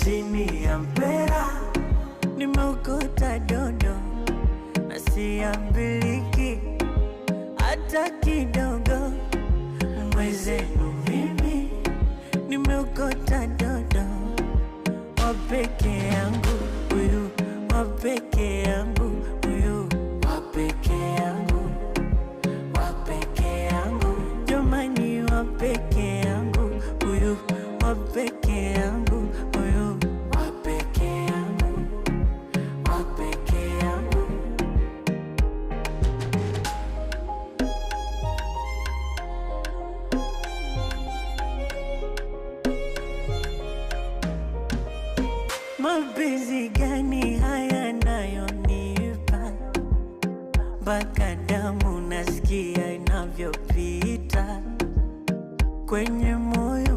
chini ya mpera, nimeokota dodo na siambiliki hata kidogo. Mwezenu mimi nimeokota dodo, wapeke yangu huyu, wapeke yangu huyu, wapeke yangu, wapeke yangu, jamani, wapeke yangu huyu, wapeke yangu huyu, wapeke yangu, wapeke yangu. Mapenzi gani haya nayonipa, mpaka damu nasikia inavyopita kwenye moyo